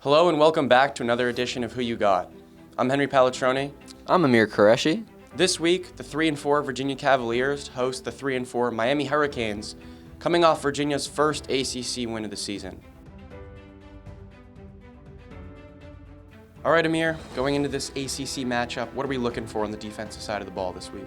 Hello and welcome back to another edition of Who You Got. I'm Henry Pallatroni. I'm Aamir Qureshi. This week, the 3-4 Virginia Cavaliers host the 3-4 Miami Hurricanes, coming off Virginia's first ACC win of the season. All right, Aamir, going into this ACC matchup, what are we looking for on the defensive side of the ball this week?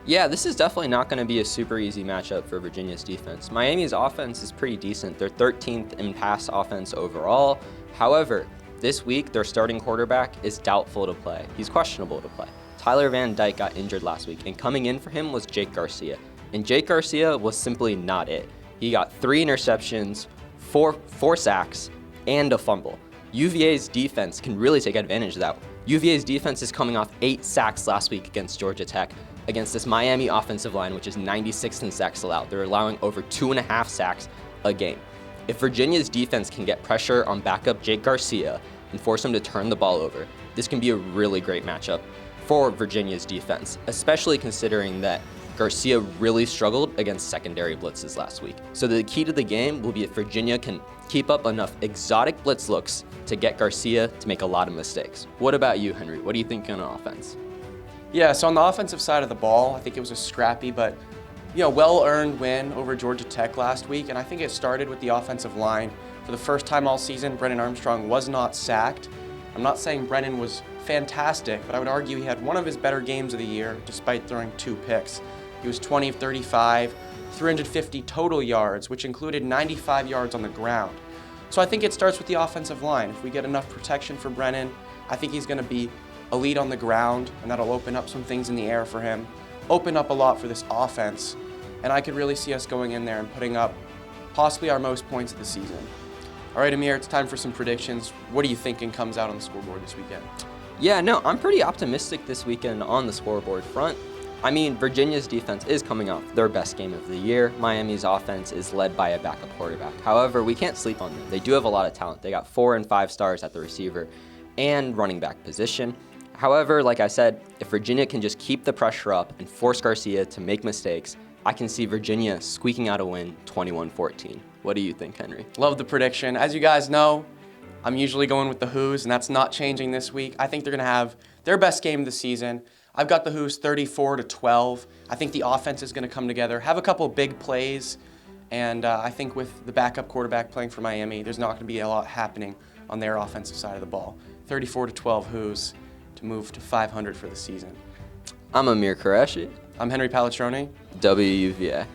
Yeah, this is definitely not going to be a super easy matchup for Virginia's defense. Miami's offense is pretty decent. They're 13th in pass offense overall. However, this week, their starting quarterback is doubtful to play. He's questionable to play. Tyler Van Dyke got injured last week, and coming in for him was Jake Garcia. And Jake Garcia was simply not it. He got 3 interceptions, four sacks, and a fumble. UVA's defense can really take advantage of that. UVA's defense is coming off 8 sacks last week against Georgia Tech, against this Miami offensive line, which is 96th in sacks allowed. They're allowing over 2.5 sacks a game. If Virginia's defense can get pressure on backup Jake Garcia and force him to turn the ball over, this can be a really great matchup for Virginia's defense, especially considering that Garcia really struggled against secondary blitzes last week. So the key to the game will be if Virginia can keep up enough exotic blitz looks to get Garcia to make a lot of mistakes. What about you, Henry? What do you think on offense? Yeah, so on the offensive side of the ball, I think it was a scrappy but well-earned win over Georgia Tech last week, and I think it started with the offensive line. For the first time all season, Brennan Armstrong was not sacked. I'm not saying Brennan was fantastic, but I would argue he had one of his better games of the year, despite throwing 2 picks. He was 20 of 35, 350 total yards, which included 95 yards on the ground. So I think it starts with the offensive line. If we get enough protection for Brennan, I think he's going to be elite on the ground, and that'll open up some things in the air for him, open up a lot for this offense, and I could really see us going in there and putting up possibly our most points of the season. All right, Aamir, it's time for some predictions. What are you thinking comes out on the scoreboard this weekend? Yeah, no, I'm pretty optimistic this weekend on the scoreboard front. I mean, Virginia's defense is coming off their best game of the year. Miami's offense is led by a backup quarterback. However, we can't sleep on them. They do have a lot of talent. They got 4 and 5 stars at the receiver and running back position. However, like I said, if Virginia can just keep the pressure up and force Garcia to make mistakes, I can see Virginia squeaking out a win 21-14. What do you think, Henry? Love the prediction. As you guys know, I'm usually going with the Who's, and that's not changing this week. I think they're going to have their best game of the season. I've got the Who's 34-12. I think the offense is going to come together, have a couple big plays, and I think with the backup quarterback playing for Miami, there's not going to be a lot happening on their offensive side of the ball. 34-12 Who's to move to 500 for the season. I'm Aamir Qureshi. I'm Henry Pallatroni. WUVA.